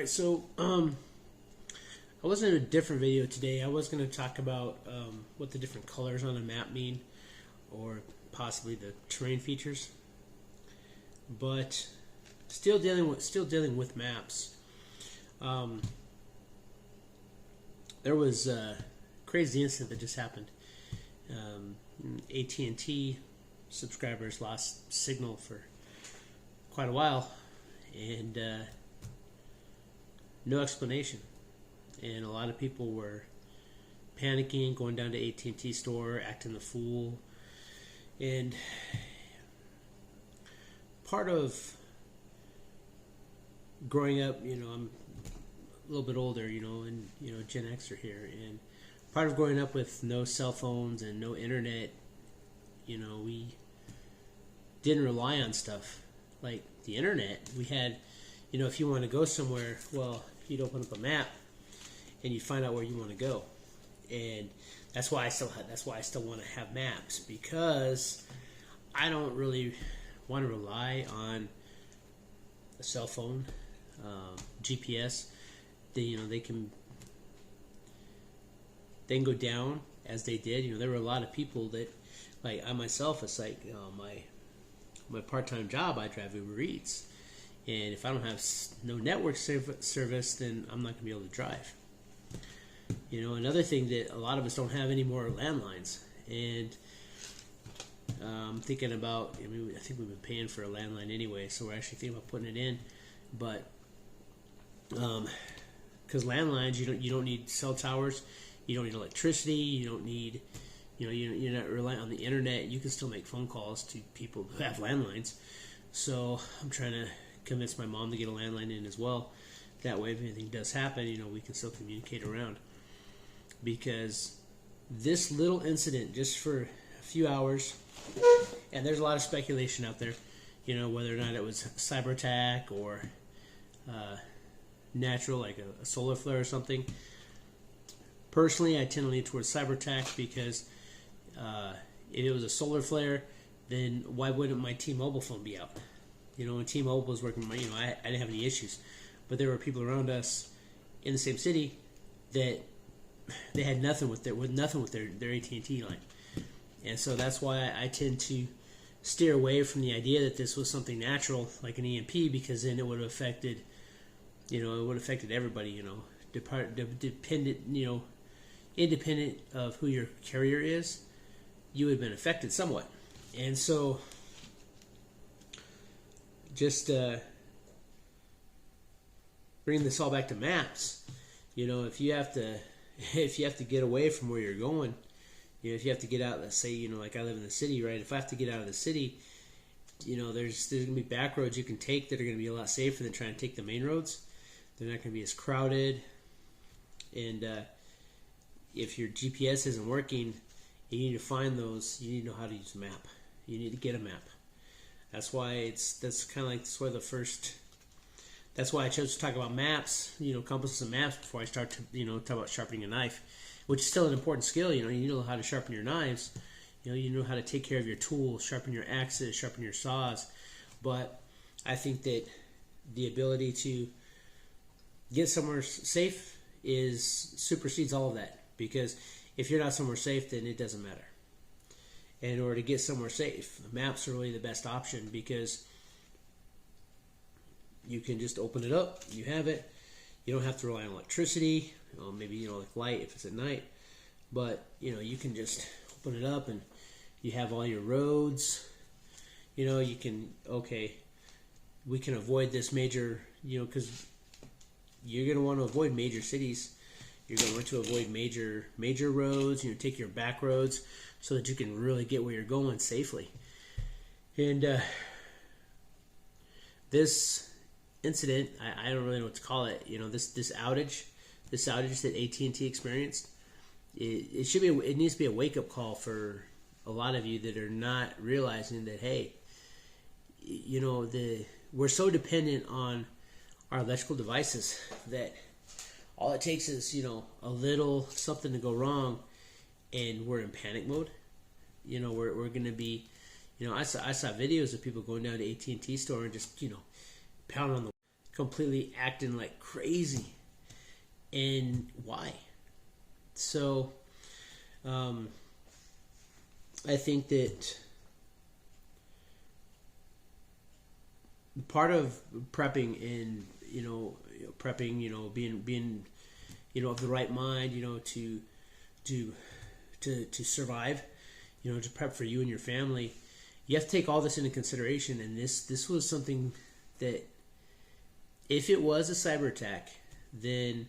Alright, so I was in a different video today. I was going to talk about what the different colors on a map mean, or possibly the terrain features. But still dealing with maps. There was a crazy incident that just happened. AT&T subscribers lost signal for quite a while, and no explanation. And a lot of people were panicking, going down to AT&T store, acting the fool. And part of growing up, I'm a little bit older, and Gen Xer here, and part of growing up with no cell phones and no internet, we didn't rely on stuff like the internet. We had, if you want to go somewhere, well, you'd open up a map and you'd find out where you want to go. And that's why I still want to have maps, because I don't really want to rely on a cell phone, GPS. They can go down as they did. There were a lot of people that, like I myself, it's like my part-time job, I drive Uber Eats, and if I don't have no network service, then I'm not going to be able to drive. Another thing that a lot of us don't have anymore are landlines. And I'm thinking about, I think we've been paying for a landline anyway, so we're actually thinking about putting it in. But because landlines, you don't need cell towers, you don't need electricity, you don't need, you're not relying on the internet. You can still make phone calls to people who have landlines. So I'm trying to convince my mom to get a landline in as well. That way, if anything does happen, we can still communicate around. Because this little incident, just for a few hours, and there's a lot of speculation out there, whether or not it was cyber attack or natural, like a solar flare or something. Personally, I tend to lean towards cyber attack, because if it was a solar flare, then why wouldn't my T-Mobile phone be out? When T-Mobile was working, I didn't have any issues. But there were people around us in the same city that they had nothing with their AT&T line. And so that's why I tend to steer away from the idea that this was something natural, like an EMP, because then it would have affected, everybody, independent of who your carrier is, you would have been affected somewhat. And so just bring this all back to maps. If you have to get away from where you're going, if you have to get out, let's say, like I live in the city, right? If I have to get out of the city, there's going to be back roads you can take that are going to be a lot safer than trying to take the main roads. They're not going to be as crowded. And if your GPS isn't working, you need to find those. You need to know how to use a map. You need to get a map. That's why that's why I chose to talk about maps, compasses and maps, before I start to, talk about sharpening a knife, which is still an important skill. You know how to sharpen your knives. You know how to take care of your tools, sharpen your axes, sharpen your saws. But I think that the ability to get somewhere safe supersedes all of that. Because if you're not somewhere safe, then it doesn't matter. And in order to get somewhere safe, maps are really the best option, because you can just open it up, you have it. You don't have to rely on electricity, maybe like light if it's at night. But you can just open it up and you have all your roads. You can, we can avoid this major, because you're going to want to avoid major cities. You're going to want to avoid major roads. Take your back roads so that you can really get where you're going safely. And this incident, I don't really know what to call it. This outage that AT&T experienced, it needs to be a wake up call for a lot of you that are not realizing that, hey, we're so dependent on our electrical devices that all it takes is a little something to go wrong, and we're in panic mode. We're going to be, I saw videos of people going down to AT&T store and just pounding on the completely acting like crazy. And why? So, I think that part of prepping and prepping, being of the right mind, to survive, to prep for you and your family. You have to take all this into consideration, and this was something that, if it was a cyber attack, then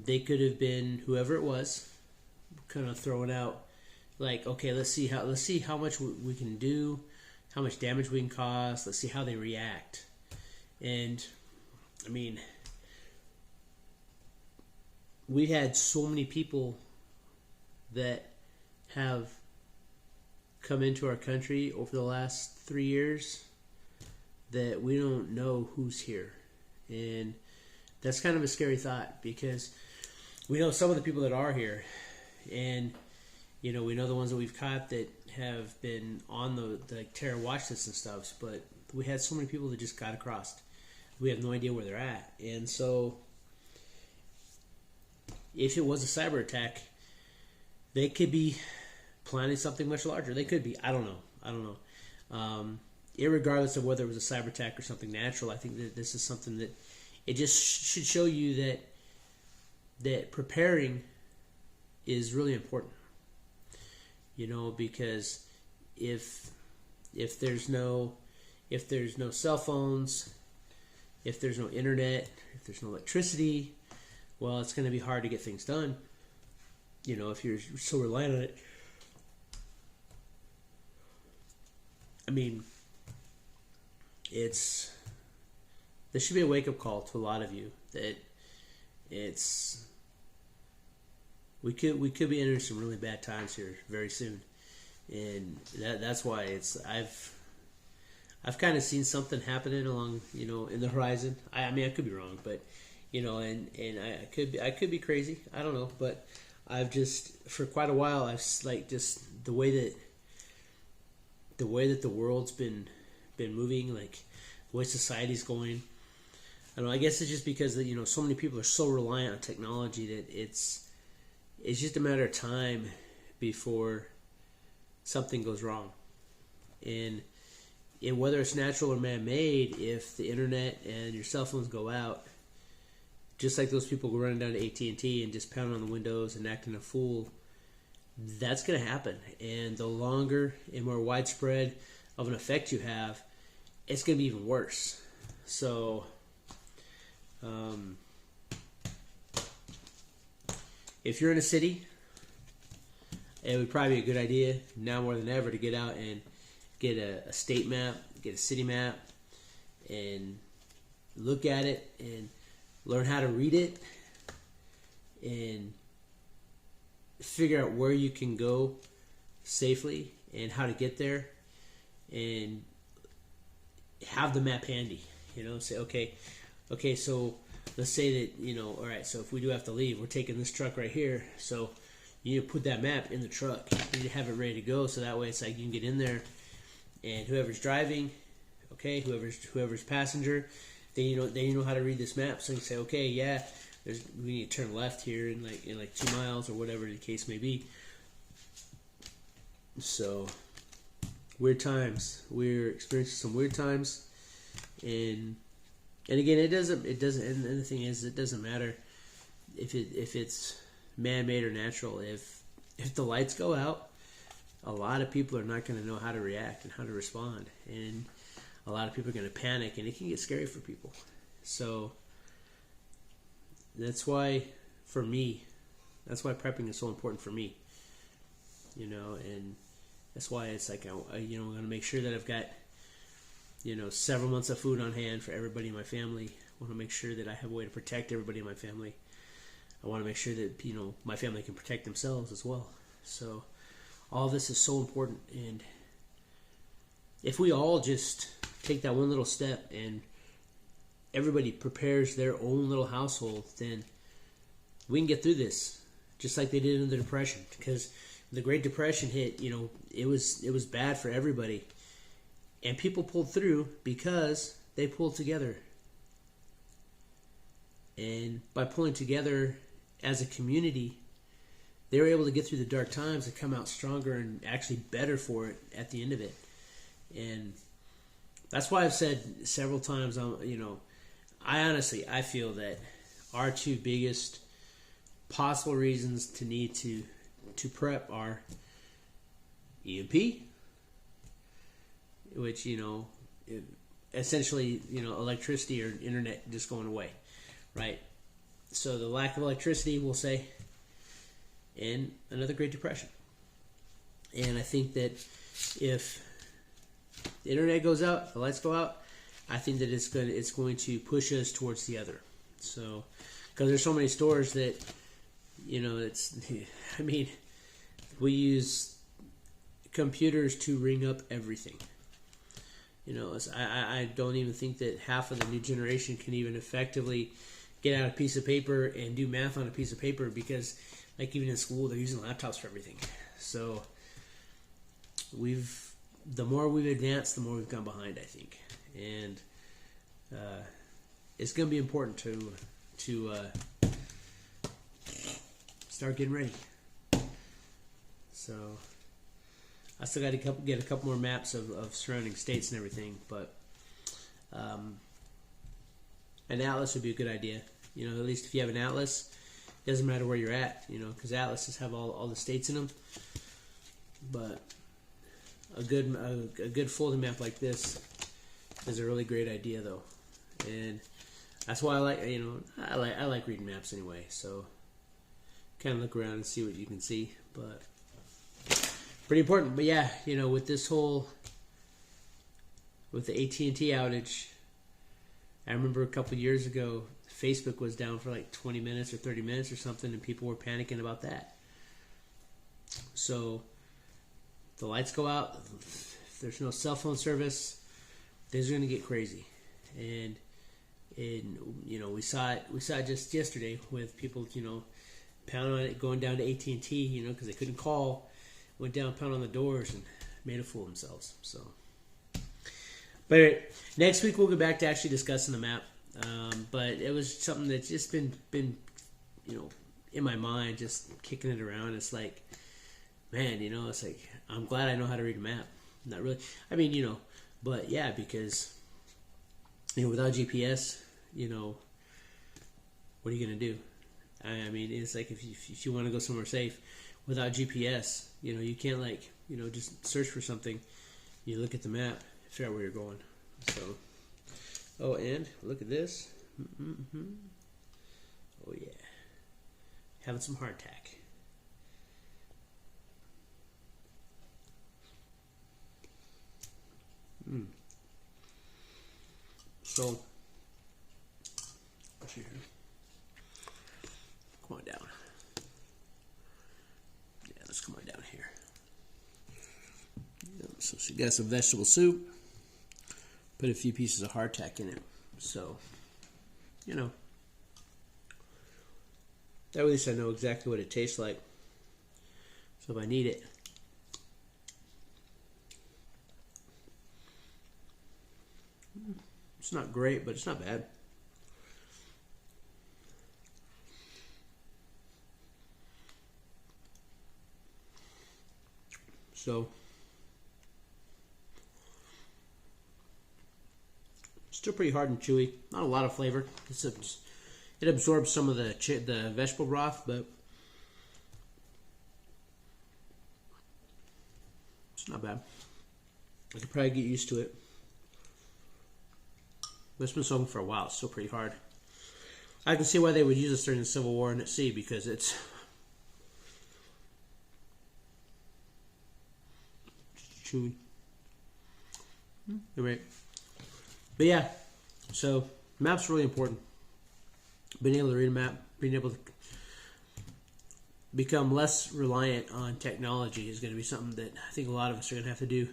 they could have been, whoever it was, kind of throwing out like, okay, let's see how much we can do, how much damage we can cause. Let's see how they react. And I mean, we had so many people that have come into our country over the last 3 years that we don't know who's here. And that's kind of a scary thought, because we know some of the people that are here, and we know the ones that we've caught that have been on the terror watch list and stuff, but we had so many people that just got across. We have no idea where they're at. And so if it was a cyber attack, they could be planning something much larger. They could be. I don't know. Irregardless of whether it was a cyber attack or something natural, I think that this is something that it just should show you that preparing is really important. Because if there's no cell phones, if there's no internet, if there's no electricity, well, it's going to be hard to get things done. If you're so reliant on it. I mean, this should be a wake-up call to a lot of you that we could be entering some really bad times here very soon, and that's why I've kind of seen something happening along in the horizon. I mean, I could be wrong, but and I could be crazy. I don't know, but I've just, for quite a while, I've like just the way that the world's been moving, like the way society's going. I don't know. I guess it's just because so many people are so reliant on technology that it's just a matter of time before something goes wrong. And whether it's natural or man-made, if the internet and your cell phones go out, just like those people go running down to AT&T and just pounding on the windows and acting a fool, that's going to happen. And the longer and more widespread of an effect you have, it's going to be even worse. So, if you're in a city, it would probably be a good idea now more than ever to get out and get a state map, get a city map, and look at it and learn how to read it and figure out where you can go safely and how to get there, and have the map handy. Say, okay, so let's say that, all right, so if we do have to leave, we're taking this truck right here, so you need to put that map in the truck. You need to have it ready to go, so that way it's like you can get in there, and whoever's driving, whoever's passenger, they know how to read this map. So you say, okay, yeah, we need to turn left here in like 2 miles or whatever the case may be. So weird times. We're experiencing some weird times, and again, it doesn't. And the thing is, it doesn't matter if it's man-made or natural. If the lights go out, a lot of people are not going to know how to react and how to respond, and a lot of people are going to panic, and it can get scary for people. So that's why, for me, prepping is so important for me. And that's why it's like I'm going to make sure that I've got several months of food on hand for everybody in my family. I want to make sure that I have a way to protect everybody in my family. I want to make sure that my family can protect themselves as well. So all this is so important, and if we all just take that one little step and everybody prepares their own little household, then we can get through this, just like they did in the Depression. Because the Great Depression hit, it was bad for everybody, and people pulled through because they pulled together. And by pulling together as a community, they were able to get through the dark times and come out stronger and actually better for it at the end of it. And that's why I've said several times, I feel that our two biggest possible reasons to need to prep are EMP, which, essentially, electricity or internet just going away, right? So the lack of electricity, we'll say, and another Great Depression. And I think that if the internet goes out, the lights go out, I think that it's going to push us towards the other. So, because there's so many stores that, we use computers to ring up everything. I don't even think that half of the new generation can even effectively get out a piece of paper and do math on a piece of paper, because, like, even in school, they're using laptops for everything. So, the more we've advanced, the more we've gone behind, I think. And it's going to be important to start getting ready. So I still got to get a couple more maps of surrounding states and everything, but an atlas would be a good idea. At least if you have an atlas, it doesn't matter where you're at, because atlases have all the states in them. But a good folding map like this is a really great idea, though, and that's why I like reading maps anyway. So kind of look around and see what you can see, but pretty important. But yeah, with the AT&T outage, I remember a couple years ago, Facebook was down for like 20 minutes or 30 minutes or something, and people were panicking about that. So the lights go out, if there's no cell phone service, things are going to get crazy. And we saw it just yesterday with people, pounding on it, going down to AT&T, because they couldn't call, went down, pounded on the doors, and made a fool of themselves. So, but anyway, next week we'll get back to actually discussing the map. But it was something that's just been in my mind, just kicking it around. It's like, man, it's like, I'm glad I know how to read a map. Not really. But yeah, because, without GPS, what are you going to do? It's like if you want to go somewhere safe without GPS, you can't just search for something. You look at the map, figure out where you're going. So, oh, and look at this. Mm-hmm. Oh yeah, having some hardtack. So, let's see here. Come on down. Yeah, let's come on down here. So she got some vegetable soup. Put a few pieces of hardtack in it. So, at least I know exactly what it tastes like. So if I need it, it's not great, but it's not bad. So, still pretty hard and chewy. Not a lot of flavor. It absorbs some of the vegetable broth, but it's not bad. I could probably get used to it. But it's been soaking for a while. It's still pretty hard. I can see why they would use this during the Civil War and at sea, because it's chewy. Anyway. But yeah, so maps are really important. Being able to read a map, being able to become less reliant on technology is going to be something that I think a lot of us are going to have to do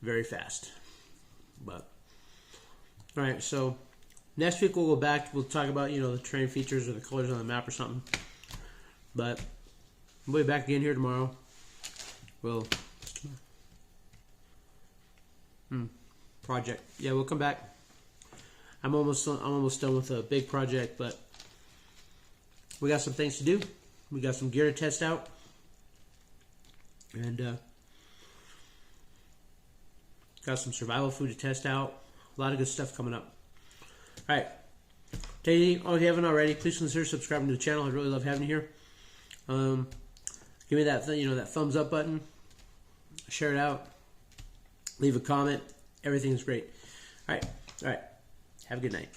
very fast. But all right, so next week we'll go back. We'll talk about the terrain features or the colors on the map or something. But we'll be back again here tomorrow. Project. Yeah, we'll come back. I'm almost done with a big project, but we got some things to do. We got some gear to test out, and got some survival food to test out. A lot of good stuff coming up. All right. If you haven't already, please consider subscribing to the channel. I really love having you here. Give me that that thumbs up button. Share it out. Leave a comment. Everything's great. All right. Have a good night.